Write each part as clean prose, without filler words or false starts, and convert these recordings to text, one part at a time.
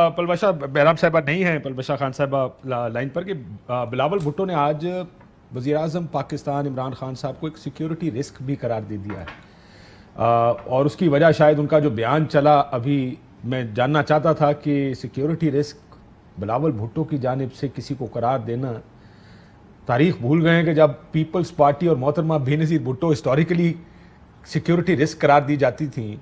पलवशा बहराम साहबा नहीं है, पलवशा खान साहबा लाइन पर, कि बिलावल भुट्टो ने आज वज़ीर आज़म पाकिस्तान इमरान खान साहब को एक सिक्योरिटी रिस्क भी करार दे दिया है, और उसकी वजह शायद उनका जो बयान चला, अभी मैं जानना चाहता था कि सिक्योरिटी रिस्क बिलावल भुट्टो की जानिब से किसी को करार देना, तारीख भूल गए हैं कि जब पीपल्स पार्टी और मोहतरमा Benazir Bhutto historically security risk करार दी जाती थी,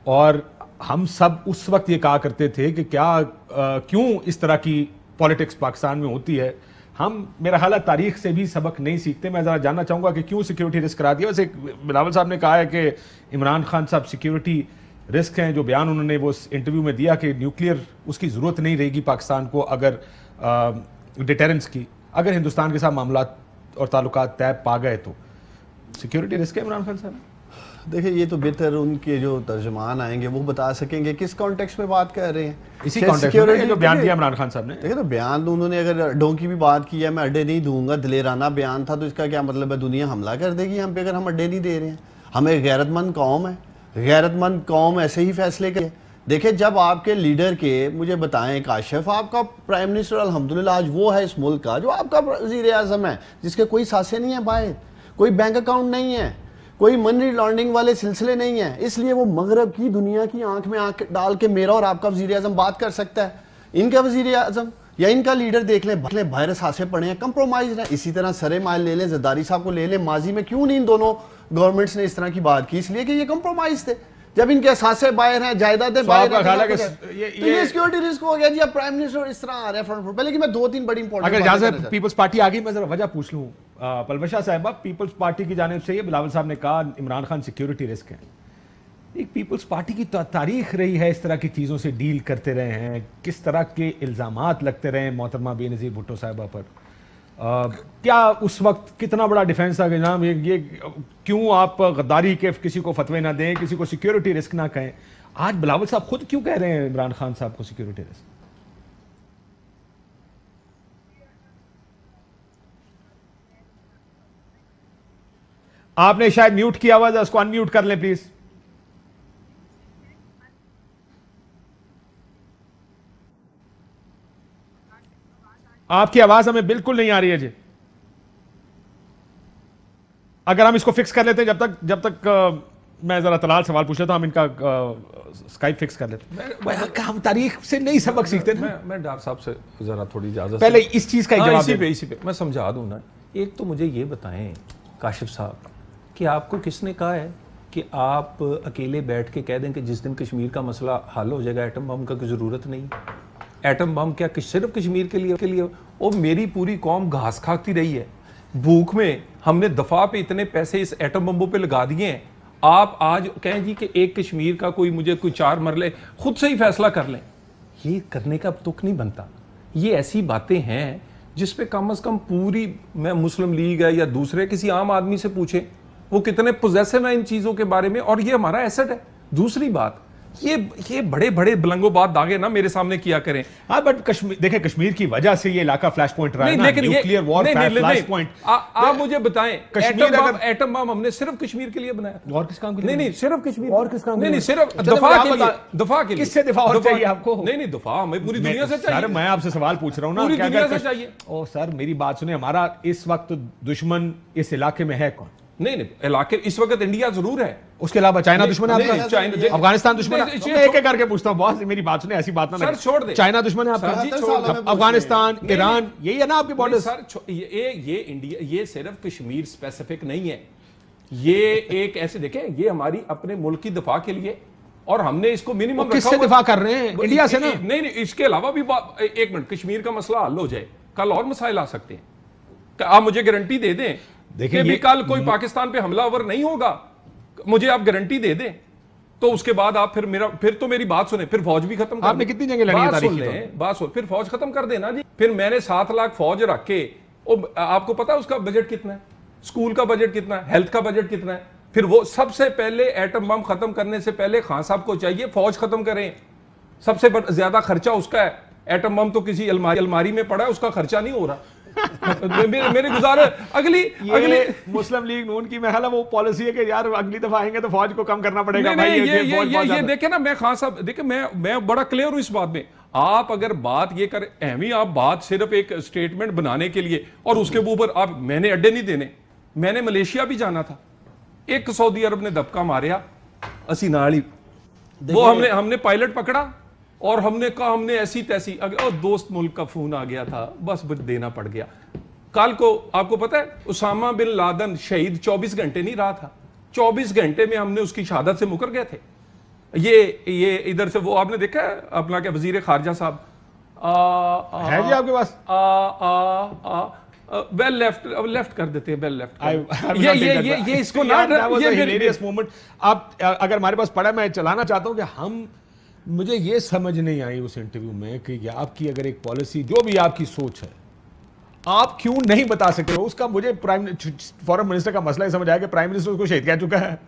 और हम सब उस वक्त ये कहा करते थे कि क्यों इस तरह की पॉलिटिक्स पाकिस्तान में होती है। हम मेरा ख्याल है तारीख से भी सबक नहीं सीखते। मैं ज़रा जानना चाहूँगा कि क्यों सिक्योरिटी रिस्क करा दिया। वैसे बिलावल साहब ने कहा है कि इमरान खान साहब सिक्योरिटी रिस्क हैं, जो बयान उन्होंने वो इंटरव्यू में दिया कि न्यूक्लियर उसकी ज़रूरत नहीं रहेगी पाकिस्तान को अगर डिटेरेंस की, अगर हिंदुस्तान के साथ मामला और ताल्लुकात तय पा गए तो सिक्योरिटी रिस्क है इमरान खान साहब। देखिए, ये तो बेहतर उनके जो तर्जमान आएंगे वो बता सकेंगे किस कॉन्टेक्स्ट में बात कर रहे हैं। इसी कॉन्टेक्स्ट में जो बयान दिया इमरान खान साहब ने, देखिए तो बयान तो उन्होंने अगर अड्डों की भी बात की है, मैं अड्डे नहीं दूंगा, दिलेराना बयान था, तो इसका क्या मतलब है? दुनिया हमला कर देगी हम पे अगर हम अड्डे नहीं दे रहे हैं। हमें गैरतमंद कौम है, गैरतमंद कौम ऐसे ही फैसले करे। देखिए, जब आपके लीडर के, मुझे बताएं काशिफ, आपका प्राइम मिनिस्टर अल्हम्दुलिल्लाह आज वो है इस मुल्क का जो आपका वज़ीर आज़म है, जिसके कोई सासे नहीं है बाहर, कोई बैंक अकाउंट नहीं है, कोई मनी लॉन्ड्रिंग वाले सिलसिले नहीं है। इसलिए वो मगरब की दुनिया की आंख में आंख डाल के मेरा और आपका वज़ीर आज़म बात कर सकता है। इनका वज़ीर आज़म या इनका लीडर देख लें, वायरस हासे पड़े हैं, कंप्रोमाइज है। इसी तरह सरे माल ले लें, जरदारी साहब को ले लें, माजी में क्यों नहीं इन दोनों गवर्नमेंट्स ने इस तरह की बात की? इसलिए कि ये कंप्रोमाइज थे। जब इनके असासे बाहर हैं, जायदादें बाहर हैं, तो ये सिक्योरिटी रिस्क हो गया जी। अब प्राइम मिनिस्टर इस तरह आ रहे हैं फ्रंट पर। पहले कि मैं दो तीन बड़ी इंपॉर्टेंट, अगर जहां से पीपल्स पार्टी आ गई, मैं जरा वजह पूछ लूं पलवशा साहबा, पीपल्स पार्टी की जानिब से ये बिलावल साहब ने कहा इमरान खान सिक्योरिटी रिस्क है। एक पीपल्स पार्टी की तारीख रही है इस तरह की चीजों से डील करते रहे हैं, किस तरह के इल्जामात लगते रहे मोहतरमा बेनज़ीर भुट्टो साहबा पर। क्या उस वक्त कितना बड़ा डिफेंस था कि जनाब ये क्यों आप गद्दारी के किसी को फतवे ना दें, किसी को सिक्योरिटी रिस्क ना कहें। आज बिलावल साहब खुद क्यों कह रहे हैं इमरान खान साहब को सिक्योरिटी रिस्क? आपने शायद म्यूट किया हुआ, उसको अनम्यूट कर लें प्लीज। आपकी आवाज हमें बिल्कुल नहीं आ रही है जी। अगर हम इसको फिक्स कर लेते हैं, जब तक मैं जरा तलाल सवाल पूछ लेता हूं, हम इनका स्काइप फिक्स कर लेते हैं। हम तारीख से नहीं सबक सीखते। मैं डॉक्टर साहब से जरा थोड़ी इजाजत, पहले इस चीज का जवाब इसी पे मैं समझा दूं ना। एक तो मुझे ये बताएं काशिफ साहब कि आपको किसने कहा है कि आप अकेले बैठ के कह दें कि जिस दिन कश्मीर का मसला हल हो जाएगा एटम बम का कोई ज़रूरत नहीं? एटम बम क्या सिर्फ कश्मीर के लिए? और मेरी पूरी कौम घास खाती रही है, भूख में। हमने दफा पे इतने पैसे इस एटम बम्बों पे लगा दिए हैं। आप आज कहें जी कि एक कश्मीर का कोई 4 मरले खुद से ही फैसला कर लें, ये करने का तुक नहीं बनता। ये ऐसी बातें हैं जिस पे कम से कम पूरी, मैं मुस्लिम लीग है या दूसरे किसी आम आदमी से पूछे वो कितने पोजेसिव है इन चीजों के बारे में, और ये हमारा एसेट है। दूसरी बात, ये बड़े बड़े बलंगोबाद दागे ना मेरे सामने किया करें। हाँ, बट कश्मीर, देखें कश्मीर की वजह से ये इलाका फ्लैश पॉइंट रहा है ना, न्यूक्लियर वॉर फ्लैश पॉइंट। आप मुझे बताएं, एटम बम हमने सिर्फ कश्मीर के लिए बनाया? और किस काम के लिए? नहीं, सिर्फ कश्मीर। और किस काम? नहीं, सिर्फ दफा के लिए। किससे दफा चाहिए आपको? नहीं, दफा हमें पूरी दुनिया से चाहिए। मैं आपसे सवाल पूछ रहा हूँ ना, पूरी दुनिया से चाहिए। ओ सर, मेरी बात सुने, हमारा इस वक्त दुश्मन इस इलाके में है कौन? नहीं, इलाके इस वक्त इंडिया जरूर है। उसके अलावा चाइना दुश्मन है आपका? अफगानिस्तान दुश्मन है? एक एक करके पूछता हूँ बॉस, मेरी बात सुने, ऐसी बात ना सर छोड़ दे। चाइना दुश्मन है आपका? अफगानिस्तान, ईरान, यही है ना आपके बॉर्डर? सर ये इंडिया, ये सिर्फ कश्मीर स्पेसिफिक नहीं है। ये एक ऐसे देखें, ये हमारी अपने मुल्क की दफा के लिए, और हमने इसको मिनिमम किससे दिफा कर रहे हैं? इंडिया से ना? नहीं, इसके अलावा भी एक मिनट, कश्मीर का मसला हल हो जाए, कल और मसाइल आ सकते हैं। आप मुझे गारंटी दे दें देखिए भी कल कोई पाकिस्तान पे हमलावर नहीं होगा, मुझे आप गारंटी दे दें, तो उसके बाद आप फिर तो मेरी बात सुने, फिर फौज भी खत्म कर। आपने कितनी जगह लड़ी है तारीख की? बात सुन, फिर फौज खत्म कर देना जी। फिर मैंने 7 लाख फौज रख के, आपको पता है उसका बजट कितना है? स्कूल का बजट कितना है? हेल्थ का बजट कितना है? फिर वो सबसे पहले एटम बम खत्म करने से पहले खान साहब को चाहिए फौज खत्म करें। सबसे ज्यादा खर्चा उसका है। एटम बम तो किसी अलमारी में पड़ा है, उसका खर्चा नहीं हो रहा। मेरे गुजारे अगली मुस्लिम लीग नून की महल वो पॉलिसी है कि यार अगली दफा आएंगे तो फौज को कम करना पड़ेगा। नहीं, ये देखे ना, मैं खान साहब देखे, मैं बड़ा क्लियर हूं इस बात में। आप अगर बात ये कर एहमी, आप बात सिर्फ एक स्टेटमेंट बनाने के लिए और उसके ऊपर आप मैंने अड्डे नहीं देने, मैंने मलेशिया भी जाना था, एक सऊदी अरब ने धक्का मारिया असी नाल ही वो हमने पायलट पकड़ा और हमने कहा हमने ऐसी तैसी और दोस्त मुल्क का फोन आ गया था, बस देना पड़ गया। कल को आपको पता है उसामा बिन लादेन शहीद 24 घंटे नहीं रहा था, 24 घंटे में हमने उसकी शहादत से मुकर गए थे। ये इधर से वो आपने देखा है अपना क्या वजीर खारजा साहब है जी आपके पास वेल लेफ्ट कर देते हैं, वेल लेफ्ट ये इसको ना हिलेरियस मोमेंट आप अगर हमारे पास पड़ा, मैं चलाना चाहता हूं कि मुझे ये समझ नहीं आई उस इंटरव्यू में कि आपकी अगर एक पॉलिसी जो भी आपकी सोच है आप क्यों नहीं बता सकते हो उसका। मुझे फॉरेन मिनिस्टर का मसला ही समझ आया कि प्राइम मिनिस्टर उसको शहीद कह चुका है।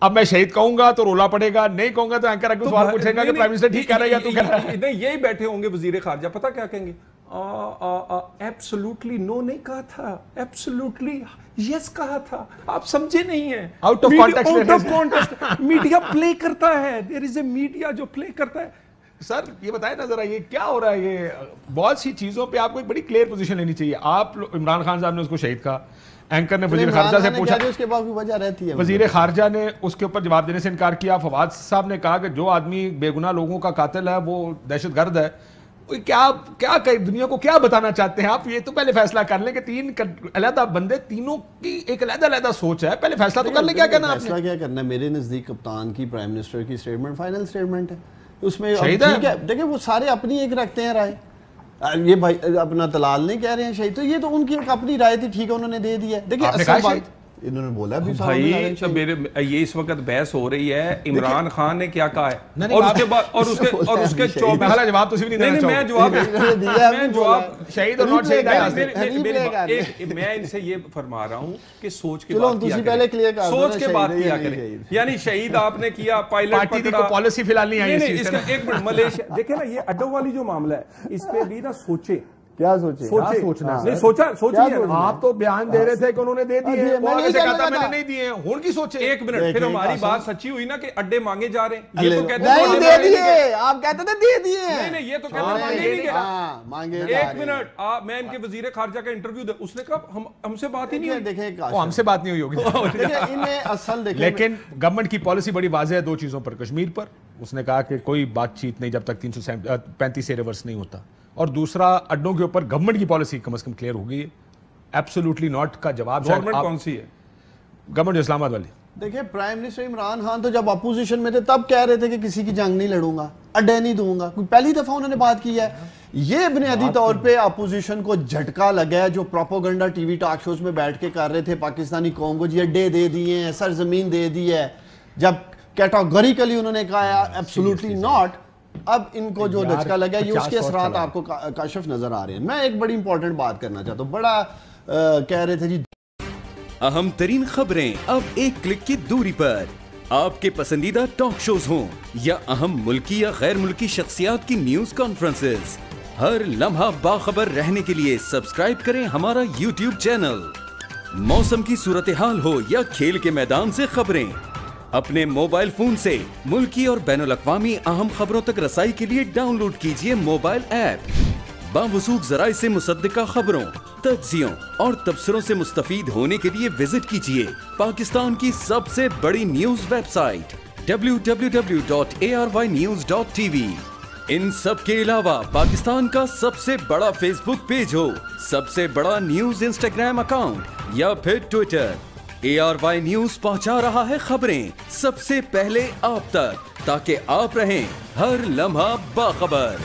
अब मैं शहीद कहूंगा तो रोला पड़ेगा, नहीं कहूंगा तो एंकर आके सवाल पूछेगा कि प्राइम मिनिस्टर ठीक कह रहा है या तू कह रहा है। नहीं, यही बैठे होंगे वजीर खारजा, पता क्या कहेंगे, एब्सोल्युटली नो नहीं कहा था, एब्सोल्युटली यस कहा था, आप समझे नहीं है। Out of context media play करता है, देयर इज ए मीडिया जो प्ले करता है। सर ये बताएं ना जरा, ये क्या हो रहा है? ये बहुत सी चीजों पे आपको एक बड़ी क्लियर पोजीशन लेनी चाहिए। आप इमरान खान साहब ने उसको शहीद कहा, एंकर ने वजीर खारजा से पूछा, उसके बाद भी वजह रहती है, वजीर खारजा ने उसके ऊपर जवाब देने से इनकार किया। फवाद साहब ने कहा कि जो आदमी बेगुनाह लोगों का कातिल है वो दहशतगर्द है। क्या दुनिया को क्या बताना चाहते हैं आप? ये तो पहले फैसला कर लें कि तीन अलग बंदे, तीनों की एक अलग सोच है, पहले फैसला तो कर लें। क्या करना है, फैसला क्या करना है? मेरे नजदीक कप्तान की, प्राइम मिनिस्टर की स्टेटमेंट फाइनल स्टेटमेंट है, उसमें ठीक है। देखिए वो सारे अपनी एक रखते हैं राय, ये भाई अपना दलाल नहीं कह रहे हैं शहीद, तो ये तो उनकी अपनी राय थी, ठीक है उन्होंने दे दी है। देखिए असल बात इन्होंने बोला भी भाई, तो मेरे ये इस वक्त बहस हो रही है इमरान खान ने क्या कहा है और उसके बाद और उसके जवाब तो नहीं, मैं जवाब शहीद और नॉट शहीद, मैं इनसे ये फरमा रहा हूँ कि सोच के सोच के बात किया करें। यानी शहीद आपने किया, पायलट पकड़ा, पॉलिसी फिलहाल नहीं आई। एक मिनट, मलेशिया देखे ना, ये अड्डों वाली जो मामला है इस पे भी ना सोचे, क्या सोचे, सोचना नहीं सोचा आप तो बयान दे रहे थे कि उन्होंने दे दिए, मैंने नहीं दिए, हुन की सोचे। एक मिनट, फिर हमारी बात सच्ची हुई ना कि अड्डे मांगे जा रहे हैं, ये तो कहते हैं दे दिए, आप कहते थे दे दिए, नहीं ये तो कहते मांगे नहीं गया, मांगे। एक मिनट, मैं इनके वजीर खारजा का इंटरव्यू दे, उसने कहा हमसे बात ही नहीं हुई। देखें हमसे बात नहीं हुई होगी, इन्हें असल देखें, लेकिन गवर्नमेंट की पॉलिसी बड़ी वाज़ेह है दो चीजों पर। कश्मीर पर उसने कहा कि कोई बातचीत नहीं जब तक 335 से रिवर्स नहीं होता, और दूसरा अड्डों के ऊपर गवर्नमेंट की पॉलिसी कम से कम क्लियर हो गई है। एब्सोल्युटली नॉट का जवाब गवर्नमेंट कौन सी है? गवर्नमेंट इस्लामाबाद वाली। देखिए प्राइम मिनिस्टर इमरान खान तो जब अपोजिशन में थे तब कह रहे थे कि किसी की जंग नहीं लड़ूंगा, अड्डे नहीं दूंगा, कोई पहली दफा उन्होंने बात की है। ये बुनियादी तौर पे अपोजिशन को झटका लगा है, जो प्रोपोगंडा टीवी टॉक शोज में बैठ के कर रहे थे पाकिस्तानी कौम को, जी अड्डे दे दिए हैं, सरजमीन दे दी है, जब कैटेगोरिकली उन्होंने कहा एब्सोल्युटली नॉट, अब इनको जो झटका लगा ये उसके असरात आपको काशिफ नजर आ रहे हैं। मैं एक बड़ी इंपॉर्टेंट बात करना चाहता हूँ, बड़ा कह रहे थे जी, अहम तरीन खबरें अब एक क्लिक की दूरी पर, आपके पसंदीदा टॉक शोज हों या अहम मुल्की या गैर मुल्की शख्सियात की न्यूज कॉन्फ्रेंसेस, हर लम्हा बाखबर रहने के लिए सब्सक्राइब करें हमारा YouTube चैनल। मौसम की सूरत हाल हो या खेल के मैदान से खबरें, अपने मोबाइल फोन से मुल्की और बैनुल अक़वामी अहम खबरों तक रसाई के लिए डाउनलोड कीजिए मोबाइल ऐप। बावसूख ज़राए से मुसद्दिका खबरों, तज्ज़ियों और तबसरों से मुस्तफीद होने के लिए विजिट कीजिए पाकिस्तान की सबसे बड़ी न्यूज वेबसाइट www.arYnews.tv। इन सब के अलावा पाकिस्तान का सबसे बड़ा फेसबुक पेज हो, सबसे बड़ा न्यूज इंस्टाग्राम अकाउंट या फिर ट्विटर, ARY न्यूज पहुंचा रहा है खबरें सबसे पहले आप तक, ताकि आप रहें हर लम्हा बाखबर।